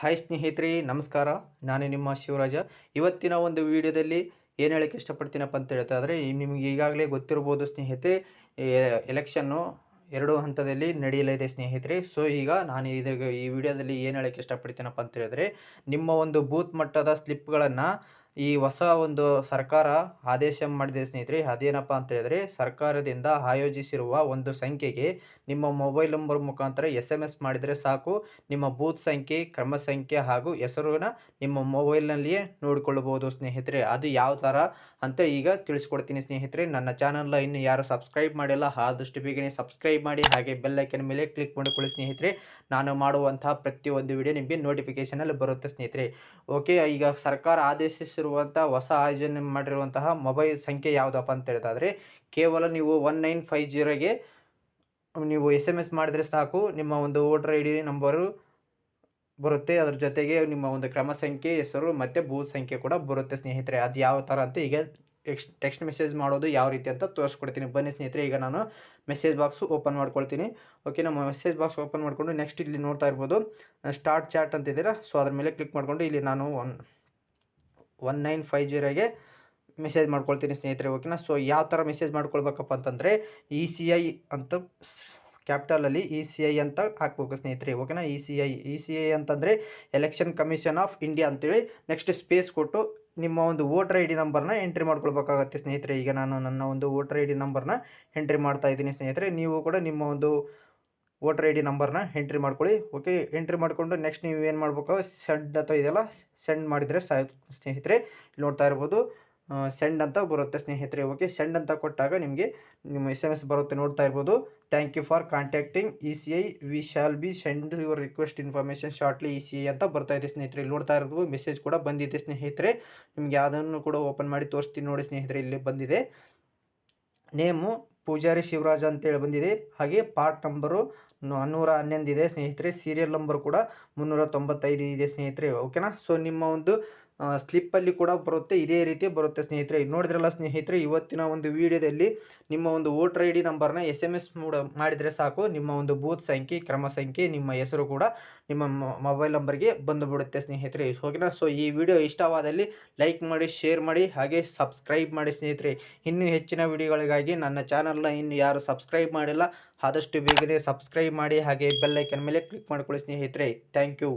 Hi ಸ್ನೇಹಿತರೆ, ನಮಸ್ಕಾರ. ನಾನು ನಿಮ್ಮ ಶಿವರಾಜ. ಇವತ್ತಿನ ಒಂದು ವಿಡಿಯೋದಲ್ಲಿ ಏನು ಹೇಳಕ್ಕೆ ಇಷ್ಟಪಡ್ತೀನಪ್ಪ ಅಂತ ಹೇಳ್ತಾಯಿದ್ರೆ, ನಿಮಗೆ ಈಗಾಗಲೇ ಗೊತ್ತಿರ್ಬೋದು ಸ್ನೇಹಿತರೆ, ಎಲೆಕ್ಷನ್ನು 2 ಹಂತದಲ್ಲಿ ನಡೆಯಲಿದೆ ಸ್ನೇಹಿತರೆ. ಸೊ ಈಗ ನಾನು ಈ ವಿಡಿಯೋದಲ್ಲಿ ಏನು ಹೇಳಕ್ಕೆ ಇಷ್ಟಪಡ್ತೀನಪ್ಪ ಅಂತ ಹೇಳಿದ್ರೆ, ನಿಮ್ಮ ಒಂದು ಬೂತ್ ಮಟ್ಟದ ಸ್ಲಿಪ್ಗಳನ್ನು ಈ ಹೊಸ ಒಂದು ಸರ್ಕಾರ ಆದೇಶ ಮಾಡಿದೆ ಸ್ನೇಹಿತರೆ. ಅದೇನಪ್ಪ ಅಂತ ಹೇಳಿದ್ರೆ, ಸರ್ಕಾರದಿಂದ ಆಯೋಜಿಸಿರುವ ಒಂದು ಸಂಖ್ಯೆಗೆ ನಿಮ್ಮ ಮೊಬೈಲ್ ನಂಬರ್ ಮುಖಾಂತರ SMS ಮಾಡಿದರೆ ಸಾಕು, ನಿಮ್ಮ ಬೂತ್ ಸಂಖ್ಯೆ, ಕ್ರಮ ಸಂಖ್ಯೆ ಹಾಗೂ ಹೆಸರನ್ನ ನಿಮ್ಮ ಮೊಬೈಲ್ನಲ್ಲಿಯೇ ನೋಡಿಕೊಳ್ಳಬಹುದು ಸ್ನೇಹಿತರೆ. ಅದು ಯಾವ ಥರ ಅಂತ ಈಗ ತಿಳಿಸ್ಕೊಡ್ತೀನಿ ಸ್ನೇಹಿತರೆ. ನನ್ನ ಚಾನಲ್ನ ಇನ್ನು ಯಾರು ಸಬ್ಸ್ಕ್ರೈಬ್ ಮಾಡಿಲ್ಲ, ಆದಷ್ಟು ಬೇಗನೆ ಸಬ್ಸ್ಕ್ರೈಬ್ ಮಾಡಿ, ಹಾಗೆ ಬೆಲ್ ಐಕನ್ ಮೇಲೆ ಕ್ಲಿಕ್ ಮಾಡಿಕೊಳ್ಳಿ ಸ್ನೇಹಿತರೆ. ನಾನು ಮಾಡುವಂತಹ ಪ್ರತಿಯೊಂದು ವಿಡಿಯೋ ನಿಮಗೆ ನೋಟಿಫಿಕೇಷನಲ್ಲಿ ಬರುತ್ತೆ ಸ್ನೇಹಿತರೆ. ಓಕೆ, ಈಗ ಸರ್ಕಾರ ಆದೇಶಿಸಿರುವಂಥ ಹೊಸ ಆಯೋಜನೆ ಮಾಡಿರುವಂತಹ ಮೊಬೈಲ್ ಸಂಖ್ಯೆ ಯಾವುದಪ್ಪ ಅಂತ ಹೇಳಿದಾದರೆ, ಕೇವಲ ನೀವು 1950ಗೆ ನೀವು SMS ಮಾಡಿದರೆ ಸಾಕು, ನಿಮ್ಮ ಒಂದು ವೋಟರ್ ID ನಂಬರು ಬರುತ್ತೆ. ಅದ್ರ ಜೊತೆಗೆ ನಿಮ್ಮ ಒಂದು ಕ್ರಮ ಸಂಖ್ಯೆ, ಹೆಸರು ಮತ್ತು ಬೂತ್ ಸಂಖ್ಯೆ ಕೂಡ ಬರುತ್ತೆ ಸ್ನೇಹಿತರೆ. ಅದು ಯಾವ ಥರ ಅಂತ ಈಗ ಟೆಕ್ಸ್ಟ್ ಮೆಸೇಜ್ ಮಾಡೋದು ಯಾವ ರೀತಿ ಅಂತ ತೋರಿಸ್ಕೊಡ್ತೀನಿ. ಬನ್ನಿ ಸ್ನೇಹಿತರೆ, ಈಗ ನಾನು ಮೆಸೇಜ್ ಬಾಕ್ಸು ಓಪನ್ ಮಾಡ್ಕೊಳ್ತೀನಿ. ಓಕೆ, ನಮ್ಮ ಮೆಸೇಜ್ ಬಾಕ್ಸ್ ಓಪನ್ ಮಾಡಿಕೊಂಡು ನೆಕ್ಸ್ಟ್ ಇಲ್ಲಿ ನೋಡ್ತಾ ಇರ್ಬೋದು ಸ್ಟಾರ್ಟ್ ಚಾಟ್ ಅಂತಿದ್ದೀರಾ. ಸೊ ಅದ್ರ ಮೇಲೆ ಕ್ಲಿಕ್ ಮಾಡಿಕೊಂಡು ಇಲ್ಲಿ ನಾನು 1950ಗೆ ಮೆಸೇಜ್ ಮಾಡ್ಕೊಳ್ತೀನಿ ಸ್ನೇಹಿತರೆ. ಓಕೆನಾ. ಸೊ ಯಾವ ಥರ ಮೆಸೇಜ್ ಮಾಡ್ಕೊಳ್ಬೇಕಪ್ಪ ಅಂತಂದರೆ, ECI ಅಂತ ಕ್ಯಾಪಿಟಲಲ್ಲಿ ECI ಅಂತ ಹಾಕ್ಬೇಕು ಸ್ನೇಹಿತರೆ. ಓಕೆನಾ. ECI ಅಂತಂದರೆ ಎಲೆಕ್ಷನ್ ಕಮಿಷನ್ ಆಫ್ ಇಂಡಿಯಾ ಅಂತೇಳಿ ನೆಕ್ಸ್ಟ್ ಸ್ಪೇಸ್ ಕೊಟ್ಟು ನಿಮ್ಮ ಒಂದು ವೋಟರ್ ID ನಂಬರ್ನ ಎಂಟ್ರಿ ಮಾಡ್ಕೊಳ್ಬೇಕಾಗತ್ತೆ ಸ್ನೇಹಿತರೆ. ಈಗ ನಾನು ನನ್ನ ಒಂದು ವೋಟರ್ ID ನಂಬರ್ನ ಎಂಟ್ರಿ ಮಾಡ್ತಾ ಇದ್ದೀನಿ ಸ್ನೇಹಿತರೆ. ನೀವು ಕೂಡ ನಿಮ್ಮ ಒಂದು ವೋಟರ್ ID ನಂಬರ್ನ ಎಂಟ್ರಿ ಮಾಡ್ಕೊಳ್ಳಿ. ಓಕೆ, ಎಂಟ್ರಿ ಮಾಡಿಕೊಂಡು ನೆಕ್ಸ್ಟ್ ನೀವು ಏನು ಮಾಡಬೇಕು, ಸೆಂಡ್ ಅಥವಾ ಇದೆಲ್ಲ ಸೆಂಡ್ ಮಾಡಿದರೆ ಸ್ನೇಹಿತರೆ. ಇಲ್ಲಿ ನೋಡ್ತಾ ಇರ್ಬೋದು ಸೆಂಡ್ ಅಂತ ಬರುತ್ತೆ ಸ್ನೇಹಿತರೆ. ಓಕೆ, ಸೆಂಡ್ ಅಂತ ಕೊಟ್ಟಾಗ ನಿಮಗೆ ನಿಮ್ಮ SMS ಬರುತ್ತೆ, ನೋಡ್ತಾ ಇರ್ಬೋದು. Thank you for contacting ECI, we shall be send your request information shortly ECI ಅಂತ ಬರ್ತಾ ಇದೆ ಸ್ನೇಹಿತರೆ. ಇಲ್ಲಿ ನೋಡ್ತಾ ಇರ್ಬೋದು ಮೆಸೇಜ್ ಕೂಡ ಬಂದಿದೆ ಸ್ನೇಹಿತರೆ. ನಿಮ್ಗೆ ಯಾವುದನ್ನು ಕೂಡ ಓಪನ್ ಮಾಡಿ ತೋರಿಸ್ತೀನಿ ನೋಡಿ ಸ್ನೇಹಿತರೆ. ಇಲ್ಲಿ ಬಂದಿದೆ ನೇಮು ಪೂಜಾರಿ ಶಿವರಾಜ ಅಂತೇಳಿ ಬಂದಿದೆ. ಹಾಗೆ ಪಾರ್ಟ್ ನಂಬರು 111 ಇದೆ ಸ್ನೇಹಿತರೆ. ಸೀರಿಯಲ್ ನಂಬರ್ ಕೂಡ 395 ಇದೆ ಸ್ನೇಹಿತರೆ. ಓಕೆನಾ. ಸೊ ನಿಮ್ಮ ಒಂದು ಸ್ಲಿಪ್ಪಲ್ಲಿ ಕೂಡ ಬರುತ್ತೆ, ಇದೇ ರೀತಿ ಬರುತ್ತೆ ಸ್ನೇಹಿತರೆ. ನೋಡಿದ್ರಲ್ಲ ಸ್ನೇಹಿತರೆ, ಇವತ್ತಿನ ಒಂದು ವಿಡಿಯೋದಲ್ಲಿ ನಿಮ್ಮ ಒಂದು ವೋಟರ್ ID ನಂಬರ್ನ SMS ಮಾಡಿದರೆ ಸಾಕು, ನಿಮ್ಮ ಒಂದು ಬೂತ್ ಸಂಖ್ಯೆ, ಕ್ರಮ ಸಂಖ್ಯೆ, ನಿಮ್ಮ ಹೆಸರು ಕೂಡ ನಿಮ್ಮ ಮೊಬೈಲ್ ನಂಬರ್ಗೆ ಬಂದುಬಿಡುತ್ತೆ ಸ್ನೇಹಿತರೆ. ಓಕೆನಾ. ಸೊ ಈ ವಿಡಿಯೋ ಇಷ್ಟವಾದಲ್ಲಿ ಲೈಕ್ ಮಾಡಿ, ಶೇರ್ ಮಾಡಿ, ಹಾಗೆ ಸಬ್ಸ್ಕ್ರೈಬ್ ಮಾಡಿ ಸ್ನೇಹಿತರೆ. ಇನ್ನೂ ಹೆಚ್ಚಿನ ವಿಡಿಯೋಗಳಿಗಾಗಿ ನನ್ನ ಚಾನಲ್ನ ಇನ್ನು ಯಾರು ಸಬ್ಸ್ಕ್ರೈಬ್ ಮಾಡಿಲ್ಲ, ಆದಷ್ಟು ಬೇಗನೆ ಸಬ್ಸ್ಕ್ರೈಬ್ ಮಾಡಿ, ಹಾಗೆ ಬೆಲ್ ಐಕನ್ ಮೇಲೆ ಕ್ಲಿಕ್ ಮಾಡಿಕೊಳ್ಳಿ ಸ್ನೇಹಿತರೆ. Thank you.